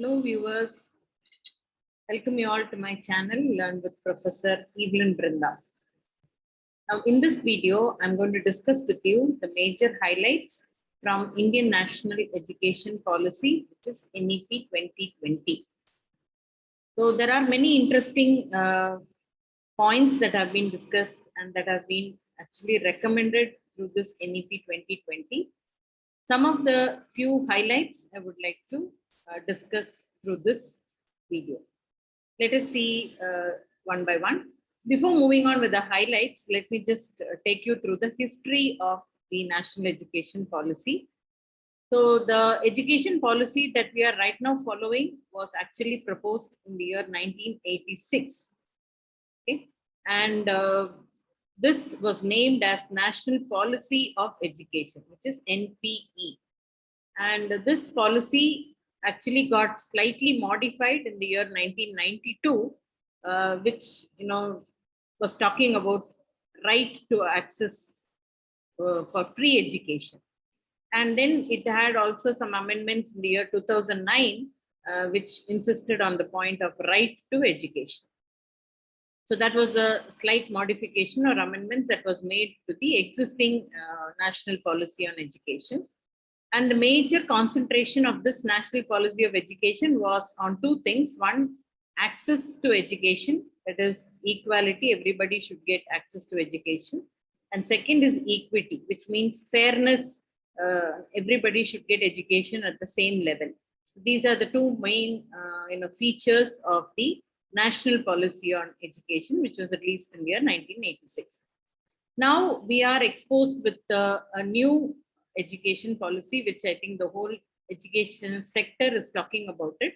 Hello viewers, welcome you all to my channel Learn with Professor Evelyn Brinda. Now in this video, I'm going to discuss with you the major highlights from Indian National Education Policy, which is NEP 2020. So there are many interesting points that have been discussed and that have been actually recommended through this NEP 2020. Some of the few highlights I would like to discuss through this video. Let us see one by one. Before moving on with the highlights, let me just take you through the history of the National Education Policy. So the education policy that we are right now following was actually proposed in the year 1986. Okay? And this was named as National Policy of Education, which is NPE. And this policy actually got slightly modified in the year 1992, which was talking about right to access for free education. And then it had also some amendments in the year 2009, which insisted on the point of right to education. So that was a slight modification or amendments that was made to the existing national policy on education. And the major concentration of this national policy of education was on two things. One, access to education, that is equality, everybody should get access to education. And second is equity, which means fairness, everybody should get education at the same level. These are the two main features of the national policy on education, which was released in the year 1986. Now we are exposed with a new education policy, which I think the whole education sector is talking about it.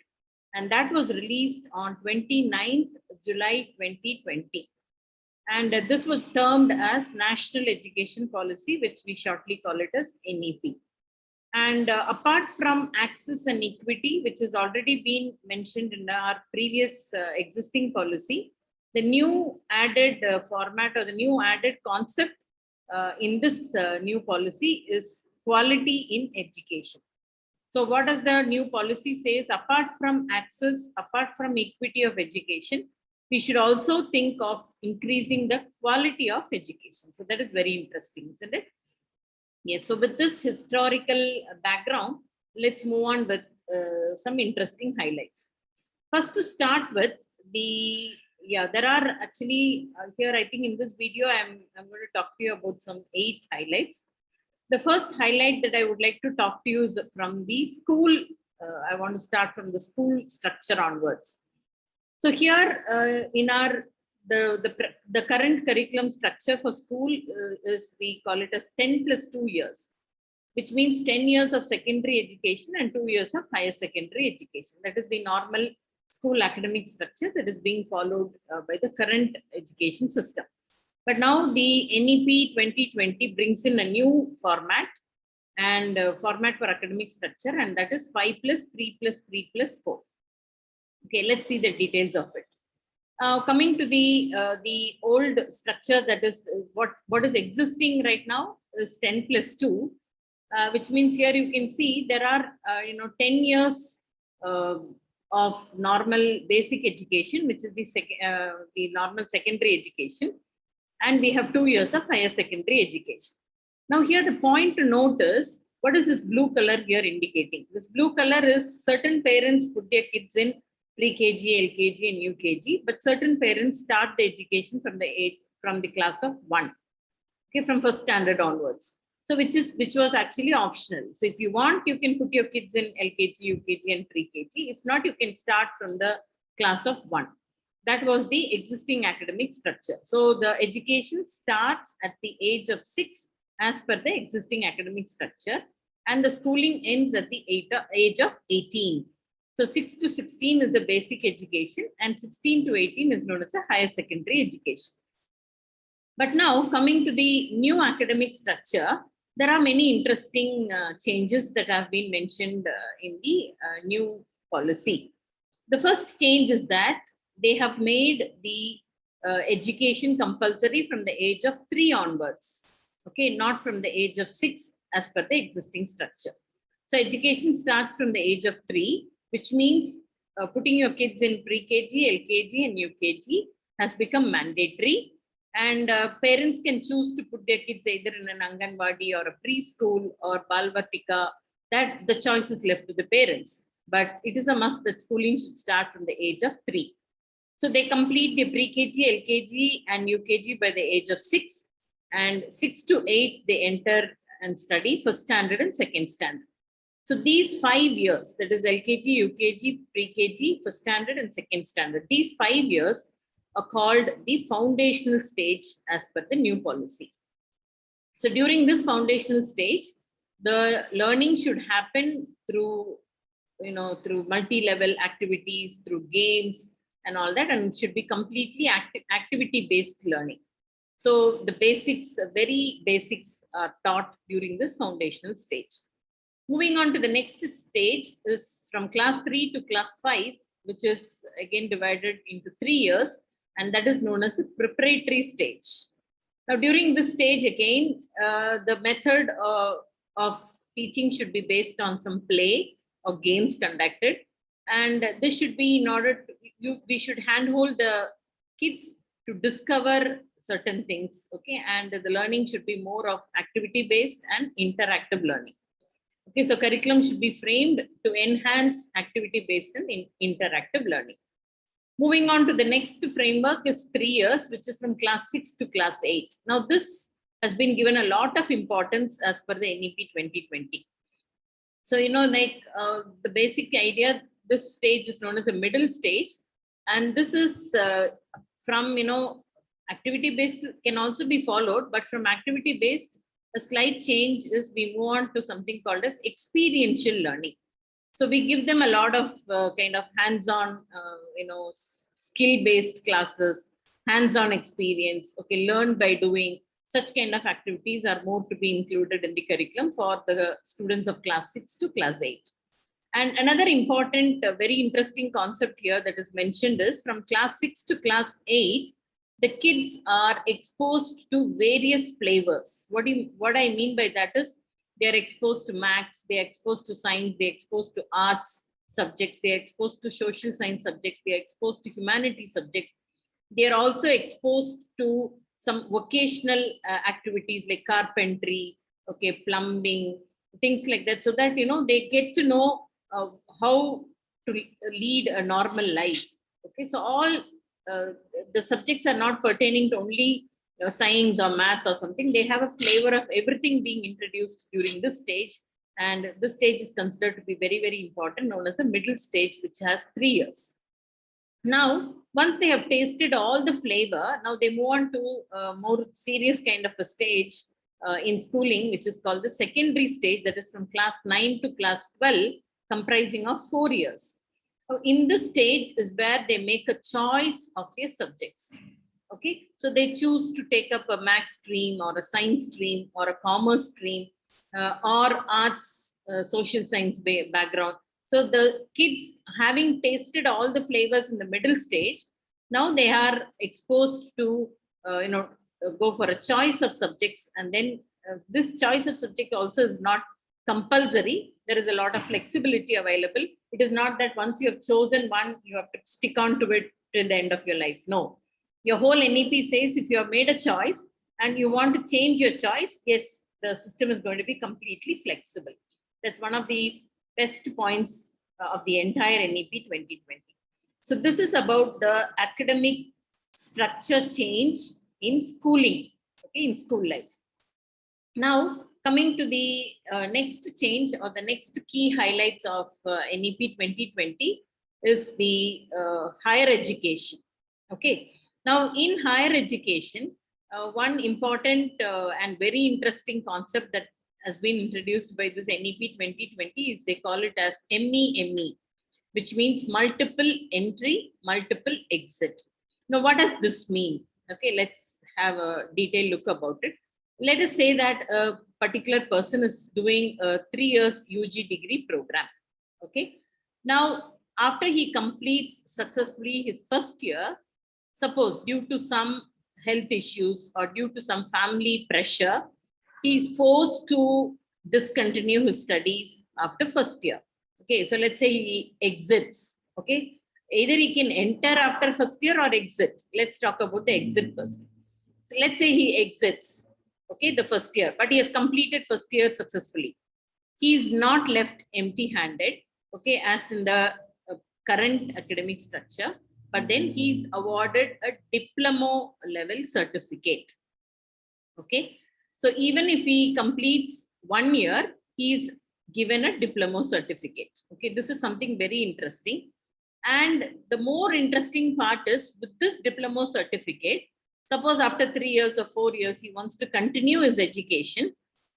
And that was released on 29th July 2020. And this was termed as National Education Policy, which we shortly call it as NEP. And apart from access and equity, which has already been mentioned in our previous existing policy, the new added format or the new added concept in this new policy is quality in education. So what does the new policy say? Apart from access, apart from equity of education, we should also think of increasing the quality of education. So that is very interesting, isn't it? Yes, so with this historical background, let's move on with some interesting highlights. First, to start with, there are actually here, I think in this video, I'm going to talk to you about some 8 highlights. The first highlight that I would like to talk to you is from the school. I want to start from the school structure onwards. So here in our the current curriculum structure for school is, we call it as 10 plus 2 years, which means 10 years of secondary education and 2 years of higher secondary education. That is the normal school academic structure that is being followed by the current education system. But now the NEP 2020 brings in a new format and format for academic structure, and that is 5 plus 3 plus 3 plus 4. Okay, let's see the details of it. Coming to the old structure, that is what is existing right now is 10 plus 2, which means here you can see there are 10 years of normal basic education, which is the normal secondary education, and we have 2 years of higher secondary education. Now here the point to note is, what is this blue color here indicating? This blue color is certain parents put their kids in pre-KG, LKG and UKG, but certain parents start the education from the class of 1, okay, from first standard onwards. So which was actually optional. So if you want, you can put your kids in LKG, UKG and pre-KG. If not, you can start from the class of 1. That was the existing academic structure. So the education starts at the age of 6 as per the existing academic structure, and the schooling ends at the age of 18. So 6 to 16 is the basic education, and 16 to 18 is known as a higher secondary education. But now coming to the new academic structure, there are many interesting changes that have been mentioned in the new policy. The first change is that they have made the education compulsory from the age of 3 onwards, okay, not from the age of 6 as per the existing structure. So education starts from the age of 3, which means putting your kids in pre-KG, LKG, and UKG has become mandatory. And parents can choose to put their kids either in an Anganwadi or a preschool or Balvatika. That the choice is left to the parents. But it is a must that schooling should start from the age of 3. So they complete the pre-KG, LKG, and UKG by the age of 6. And 6 to 8, they enter and study first standard and second standard. So these 5 years, that is LKG, UKG, pre-KG, first standard and second standard, these 5 years are called the foundational stage as per the new policy. So during this foundational stage, the learning should happen through, through multi-level activities, through games and all that, and it should be completely activity-based learning. So the basics, very basics are taught during this foundational stage. Moving on to the next stage is from class 3 to class 5, which is again divided into 3 years, and that is known as the preparatory stage. Now, during this stage, again, the method of teaching should be based on some play or games conducted, and this should be in order to, we should handhold the kids to discover certain things, okay, and the learning should be more of activity-based and interactive learning. Okay, so curriculum should be framed to enhance activity-based and interactive learning. Moving on to the next framework is 3 years, which is from class 6 to class 8. Now, this has been given a lot of importance as per the NEP 2020. So, the basic idea, this stage is known as the middle stage. And this is from, activity-based can also be followed, but from activity-based, a slight change is we move on to something called as experiential learning. So we give them a lot of kind of hands-on, skill-based classes, hands-on experience, okay, learn by doing. Such kind of activities are more to be included in the curriculum for the students of class 6 to class 8. And another important, very interesting concept here that is mentioned is from class 6 to class 8, the kids are exposed to various flavors. What I mean by that is they are exposed to maths, they are exposed to science, they are exposed to arts subjects, they are exposed to social science subjects, they are exposed to humanities subjects. They are also exposed to some vocational activities like carpentry, okay, plumbing, things like that, so that, they get to know how to lead a normal life. Okay, so all the subjects are not pertaining to only science or math or something. They have a flavor of everything being introduced during this stage. And this stage is considered to be very, very important, known as a middle stage, which has 3 years. Now, once they have tasted all the flavor, now they move on to a more serious kind of a stage in schooling, which is called the secondary stage, that is from class 9 to class 12, comprising of 4 years. So in this stage is where they make a choice of their subjects. Okay, so they choose to take up a math stream or a science stream or a commerce stream or arts, social science background. So the kids, having tasted all the flavors in the middle stage, now they are exposed to, go for a choice of subjects. And then this choice of subject also is not compulsory. There is a lot of flexibility available. It is not that once you have chosen one, you have to stick on to it till the end of your life. No. Your whole NEP says if you have made a choice and you want to change your choice, yes, the system is going to be completely flexible. That's one of the best points of the entire NEP 2020. So this is about the academic structure change in schooling, okay, in school life. Now, coming to the next change or the next key highlights of NEP 2020 is the higher education. Okay. Now, in higher education, one important and very interesting concept that has been introduced by this NEP 2020 is they call it as MEME, which means multiple entry, multiple exit. Now, what does this mean? Okay, let's have a detailed look about it. Let us say that a particular person is doing a 3 years UG degree program. Okay. Now, after he completes successfully his first year, suppose due to some health issues or due to some family pressure, he is forced to discontinue his studies after first year. Okay, so let's say he exits. Okay, either he can enter after first year or exit. Let's talk about the exit first. So let's say he exits, okay, the first year, but he has completed first year successfully. He is not left empty-handed, okay, as in the current academic structure, but then he is awarded a diploma level certificate. Okay, so even if he completes 1 year, he is given a diploma certificate. Okay, this is something very interesting. And the more interesting part is with this diploma certificate, suppose after 3 years or 4 years, he wants to continue his education,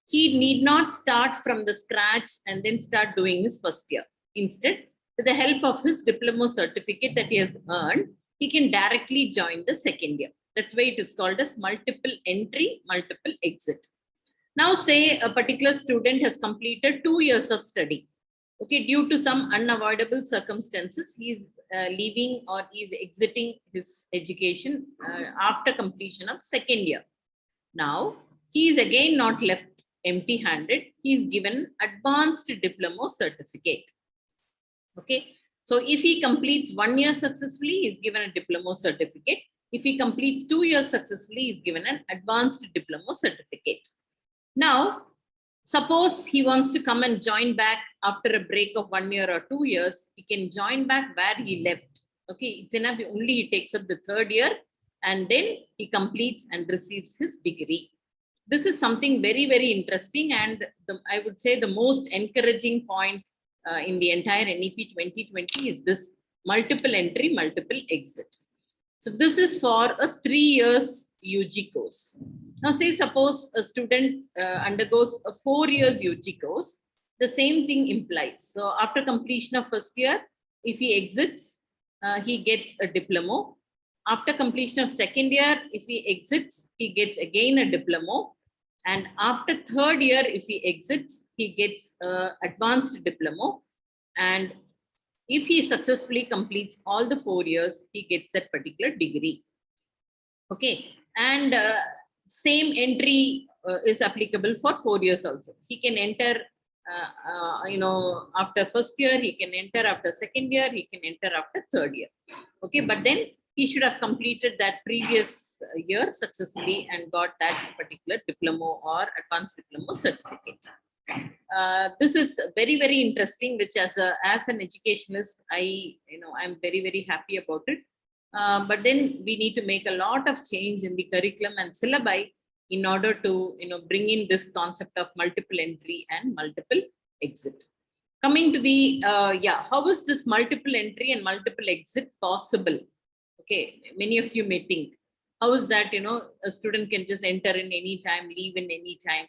he need not start from the scratch and then start doing his first year. Instead, with the help of his diploma certificate that he has earned, he can directly join the second year. That's why it is called as multiple entry, multiple exit. Now, say a particular student has completed 2 years of study. Okay, due to some unavoidable circumstances, he is leaving or he is exiting his education after completion of second year. Now, he is again not left empty-handed. He is given advanced diploma certificate. Okay, so if he completes 1 year successfully, he is given a diploma certificate. If he completes 2 years successfully, he is given an advanced diploma certificate. Now, suppose he wants to come and join back after a break of 1 year or 2 years, he can join back where he left. Okay, it's enough, only he takes up the third year and then he completes and receives his degree. This is something very, very interesting, and I would say the most encouraging point in the entire NEP 2020 is this multiple entry, multiple exit. So this is for a 3 years UG course. Now say suppose a student undergoes a 4 years UG course, the same thing implies. So after completion of first year, if he exits, he gets a diploma. After completion of second year, if he exits, he gets again a diploma. And after third year, if he exits, he gets advanced diploma. And if he successfully completes all the 4 years, he gets that particular degree. Okay, and same entry is applicable for 4 years also. He can enter, after first year, he can enter after second year, he can enter after third year. Okay, but then he should have completed that previous year successfully and got that particular diploma or advanced diploma certificate. This is very, very interesting, which as an educationist, I'm very, very happy about it. But then we need to make a lot of change in the curriculum and syllabi in order to bring in this concept of multiple entry and multiple exit. Coming to the how is this multiple entry and multiple exit possible? Okay, many of you may think, how is that a student can just enter in any time, leave in any time?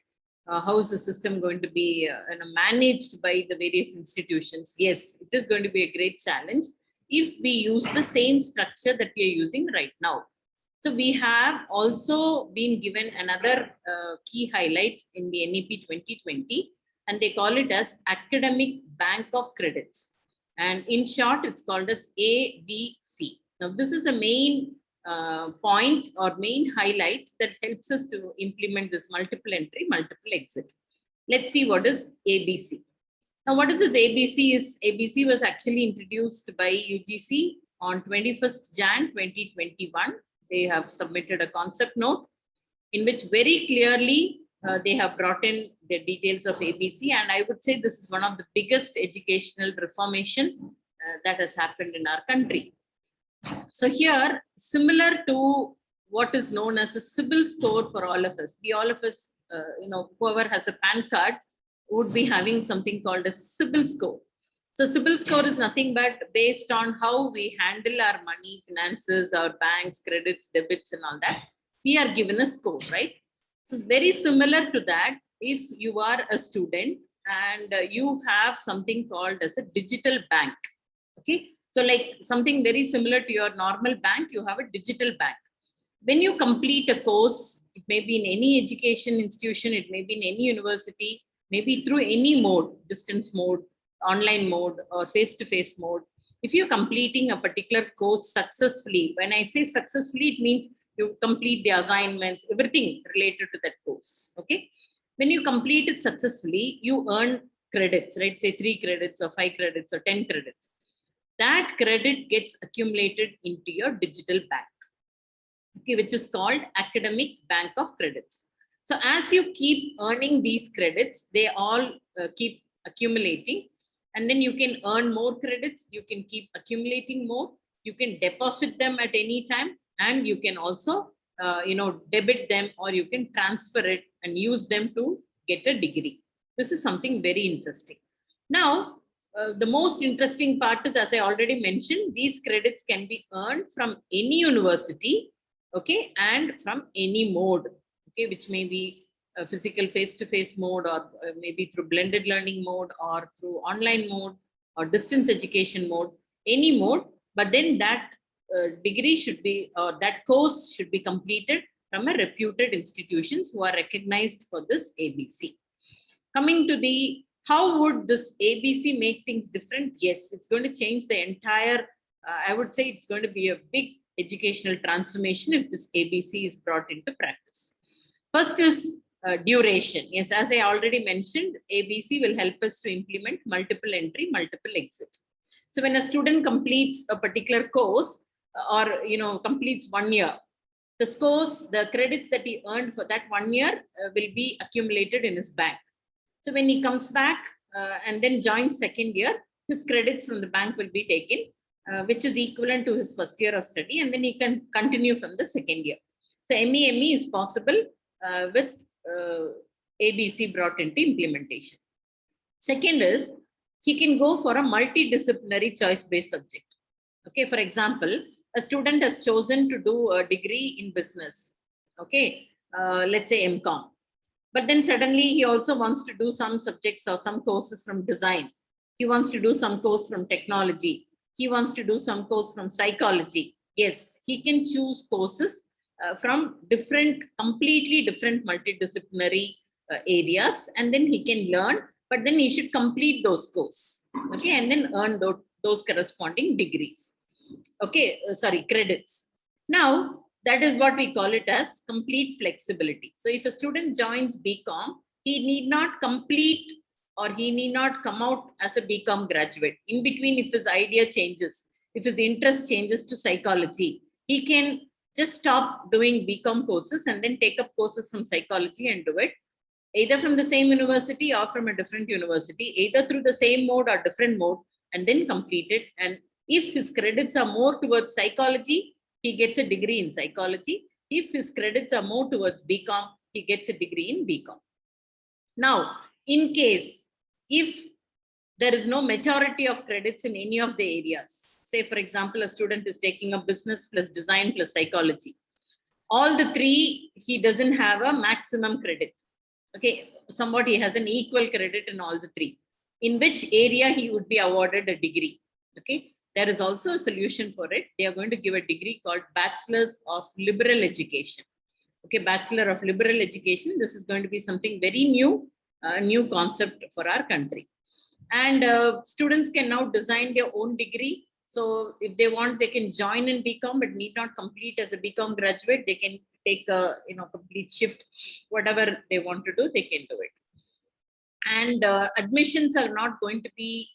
How is the system going to be managed by the various institutions? Yes, it is going to be a great challenge if we use the same structure that we are using right now. So we have also been given another key highlight in the NEP 2020, and they call it as Academic Bank of Credits. And in short, it's called as ABC. Now, this is a main point or main highlight that helps us to implement this multiple entry, multiple exit. Let's see what is ABC. Now, what is this ABC? ABC was actually introduced by UGC on 21st Jan 2021. They have submitted a concept note in which very clearly they have brought in the details of ABC. And I would say this is one of the biggest educational reformation that has happened in our country. So here, similar to what is known as a CIBIL score for all of us, whoever has a PAN card would be having something called a CIBIL score. So CIBIL score is nothing but based on how we handle our money, finances, our banks, credits, debits, and all that. We are given a score, right? So it's very similar to that. If you are a student and you have something called as a digital bank, okay? So like something very similar to your normal bank, you have a digital bank. When you complete a course, it may be in any education institution, it may be in any university, maybe through any mode, distance mode, online mode, or face-to-face mode. If you're completing a particular course successfully, when I say successfully, it means you complete the assignments, everything related to that course, okay? When you complete it successfully, you earn credits, right? Say 3 credits or 5 credits or 10 credits. That credit gets accumulated into your digital bank, okay, which is called Academic Bank of Credits. So as you keep earning these credits, they all keep accumulating, and then you can earn more credits. You can keep accumulating more. You can deposit them at any time, and you can also, debit them, or you can transfer it and use them to get a degree. This is something very interesting. Now, the most interesting part is, as I already mentioned, these credits can be earned from any university, okay, and from any mode, okay, which may be a physical face-to-face mode, or maybe through blended learning mode, or through online mode, or distance education mode, any mode. But then that degree should be, or that course should be completed from a reputed institutions who are recognized for this ABC. Coming to the, how would this ABC make things different? Yes, it's going to change the entire, I would say it's going to be a big educational transformation if this ABC is brought into practice. First is duration. Yes, as I already mentioned, ABC will help us to implement multiple entry, multiple exit. So when a student completes a particular course, or completes 1 year, the scores, the credits that he earned for that 1 year will be accumulated in his bank. So when he comes back and then joins second year, his credits from the bank will be taken, which is equivalent to his first year of study, and then he can continue from the second year. So MEME is possible with ABC brought into implementation. Second is, he can go for a multidisciplinary choice-based subject. Okay, for example, a student has chosen to do a degree in business. Okay, let's say MCOM. But then suddenly he also wants to do some subjects or some courses from design. He wants to do some course from technology. He wants to do some course from psychology. Yes, he can choose courses from completely different multidisciplinary areas, and then he can learn, but then he should complete those courses, okay, and then earn those corresponding degrees. Okay, credits. Now, that is what we call it as complete flexibility. So if a student joins BCom, he need not complete, or he need not come out as a BCom graduate. In between, if his idea changes, if his interest changes to psychology, he can just stop doing BCom courses and then take up courses from psychology and do it, either from the same university or from a different university, either through the same mode or different mode, and then complete it. And if his credits are more towards psychology, he gets a degree in psychology. If his credits are more towards BCom, he gets a degree in BCom. Now, in case, if there is no majority of credits in any of the areas, say for example, a student is taking up business plus design plus psychology, all the three, he doesn't have a maximum credit. Okay, somebody has an equal credit in all the three. In which area he would be awarded a degree? Okay, there is also a solution for it. They are going to give a degree called Bachelors of Liberal Education. Okay, Bachelor of Liberal Education. This is going to be something very new, new concept for our country. And students can now design their own degree. So if they want, they can join in BCom, but need not complete as a BCom graduate. They can take a complete shift, whatever they want to do, they can do it. And admissions are not going to be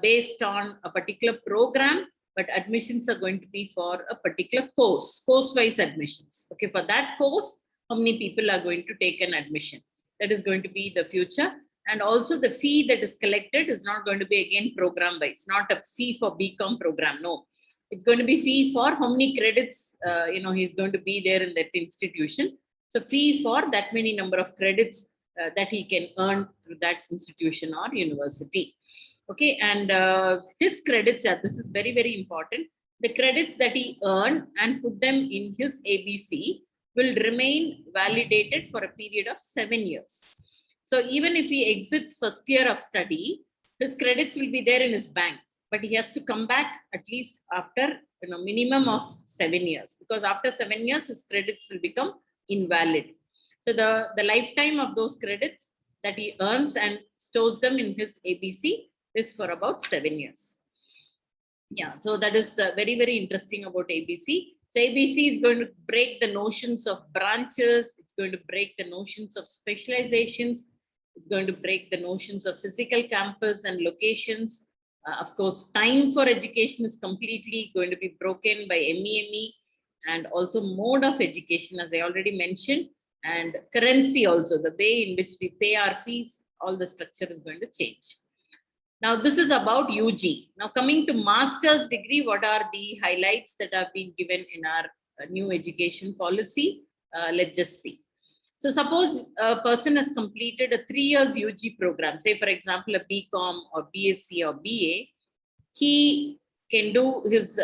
based on a particular program, but admissions are going to be for a particular course-wise admissions. Okay, for that course, how many people are going to take an admission? That is going to be the future. And also the fee that is collected is not going to be again program-wise, not a fee for BCom program, no. It's going to be fee for how many credits, he's going to be there in that institution. So fee for that many number of credits that he can earn through that institution or university. Okay, and his credits, this is very, very important. The credits that he earned and put them in his ABC will remain validated for a period of 7 years. So even if he exits first year of study, his credits will be there in his bank, but he has to come back at least after minimum of 7 years, because after 7 years his credits will become invalid. So the lifetime of those credits that he earns and stores them in his ABC is for about 7 years. Yeah, so that is very, very interesting about ABC. So ABC is going to break the notions of branches. It's going to break the notions of specializations. It's going to break the notions of physical campus and locations. Of course, time for education is completely going to be broken by MEME, and also mode of education, as I already mentioned, and currency also, the way in which we pay our fees, all the structure is going to change. Now, this is about UG. Now, coming to master's degree, what are the highlights that have been given in our new education policy? Let's just see. So suppose a person has completed a 3 years UG program, say for example, a BCom or BSc or BA, he can do his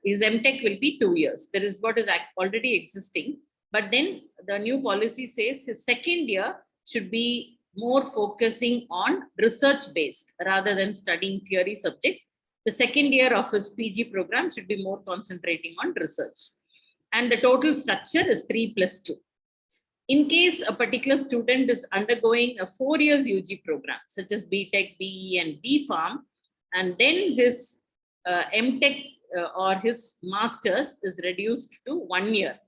MTech will be 2 years. That is what is already existing. But then the new policy says his second year should be more focusing on research based rather than studying theory subjects. The second year of his PG program should be more concentrating on research. And the total structure is 3+2. In case a particular student is undergoing a 4 years UG program, such as BTech, BE, and BPharm, and then his MTech or his master's is reduced to 1 year.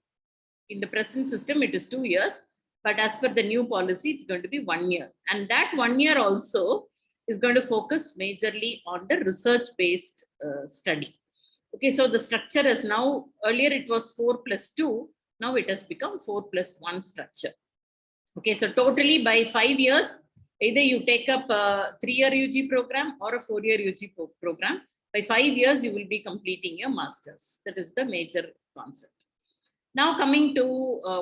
In the present system, it is 2 years, but as per the new policy, it's going to be 1 year. And that 1 year also is going to focus majorly on the research-based study. Okay, so the structure is now, earlier it was 4+2, now it has become 4+1 structure. Okay, so totally by 5 years, either you take up a 3-year UG program or a 4-year UG program. By 5 years, you will be completing your master's. That is the major concept. Now coming to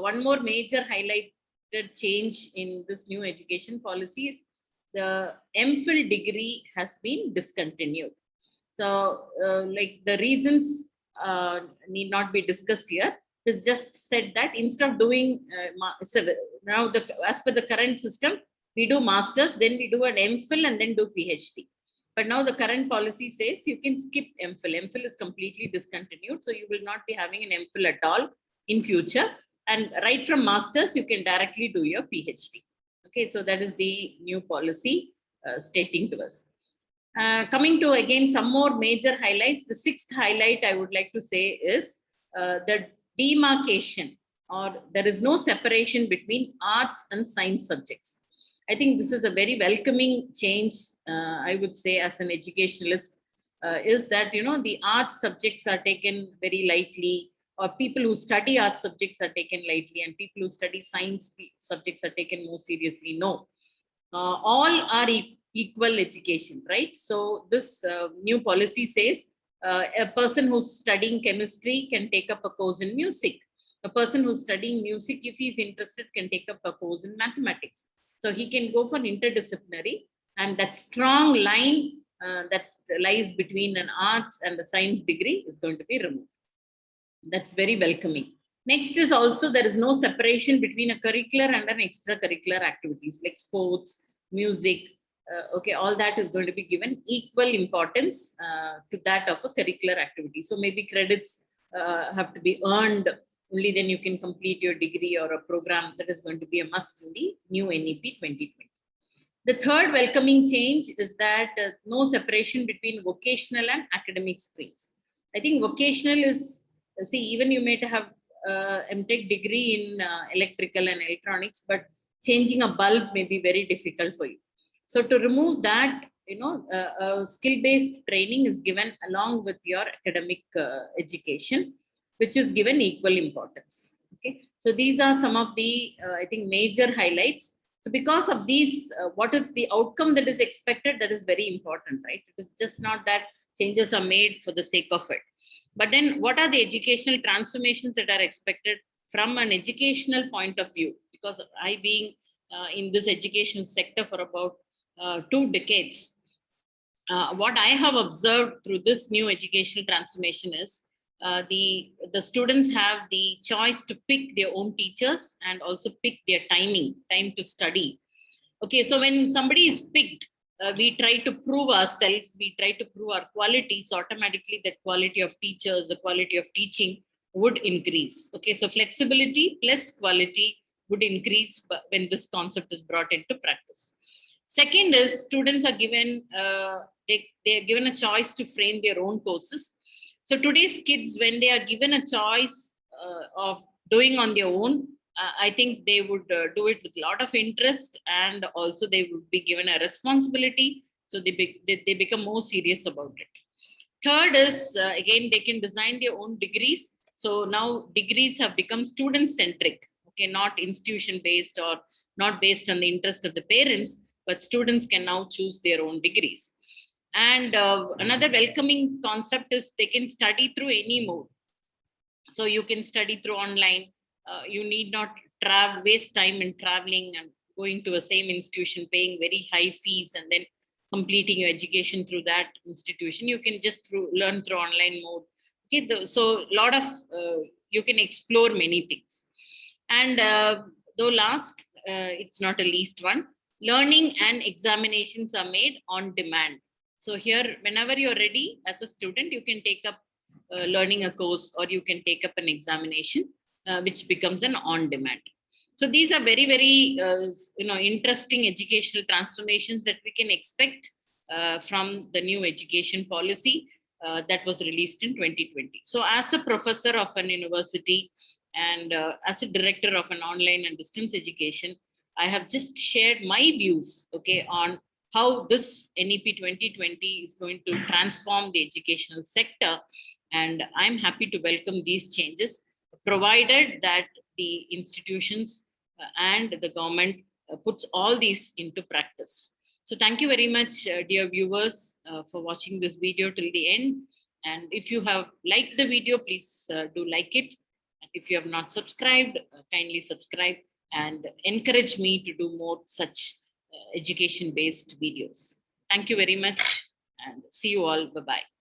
one more major highlighted change in this new education policy is the MPhil degree has been discontinued. So like the reasons need not be discussed here. It's just said that instead of doing, now as per the current system, we do masters, then we do an MPhil and then do PhD. But now the current policy says you can skip MPhil. MPhil is completely discontinued. So you will not be having an MPhil at all in future. And right from masters, you can directly do your PhD. Okay, so that is the new policy stating to us. Coming to again some more major highlights. The sixth highlight I would like to say is the demarcation, or there is no separation between arts and science subjects. I think this is a very welcoming change, I would say, as an educationalist, is that, you know, the arts subjects are taken very lightly, or people who study art subjects are taken lightly, and people who study science subjects are taken more seriously. No, all are equal education, right? So this new policy says a person who's studying chemistry can take up a course in music. A person who's studying music, if he's interested, can take up a course in mathematics. So he can go for an interdisciplinary, and that strong line that lies between an arts and the science degree is going to be removed. That's very welcoming. Next is also there is no separation between a curricular and an extracurricular activities like sports, music. Okay, all that is going to be given equal importance to that of a curricular activity. So maybe credits have to be earned, only then you can complete your degree or a program. That is going to be a must in the new NEP 2020. The third welcoming change is that no separation between vocational and academic streams. I think vocational is, see, even you may have MTech degree in electrical and electronics, but changing a bulb may be very difficult for you. So to remove that, you know, skill-based training is given along with your academic education, which is given equal importance. Okay, so these are some of the, I think, major highlights. So because of these, what is the outcome that is expected? That is very important, right? It is just not that changes are made for the sake of it. But then what are the educational transformations that are expected from an educational point of view? Because I being in this educational sector for about 2 decades, what I have observed through this new educational transformation is the students have the choice to pick their own teachers and also pick their time to study. Okay, so when somebody is picked, we try to prove ourselves, we try to prove our quality, so automatically that quality of teachers, the quality of teaching would increase. Okay, so flexibility plus quality would increase when this concept is brought into practice. Second is students are given, they are given a choice to frame their own courses. So today's kids, when they are given a choice of doing on their own, I think they would do it with a lot of interest, and also they would be given a responsibility. So they become more serious about it. Third is, again, they can design their own degrees. So now degrees have become student centric, okay, not institution based or not based on the interest of the parents, but students can now choose their own degrees. And another welcoming concept is they can study through any mode. So you can study through online. You need not waste time in traveling and going to a same institution, paying very high fees, and then completing your education through that institution. You can just learn through online mode. Okay, so a lot of you can explore many things. And though last, it's not a least one, learning and examinations are made on demand. So here, whenever you're ready as a student, you can take up learning a course, or you can take up an examination, which becomes an on demand. So these are very, very interesting educational transformations that we can expect from the new education policy that was released in 2020. So as a professor of an university and as a director of an online and distance education, I have just shared my views, okay, on how this NEP 2020 is going to transform the educational sector. And I'm happy to welcome these changes, provided that the institutions and the government puts all these into practice. So thank you very much, dear viewers, for watching this video till the end. And if you have liked the video, please do like it. And if you have not subscribed, kindly subscribe and encourage me to do more such education-based videos. Thank you very much, and see you all. Bye-bye.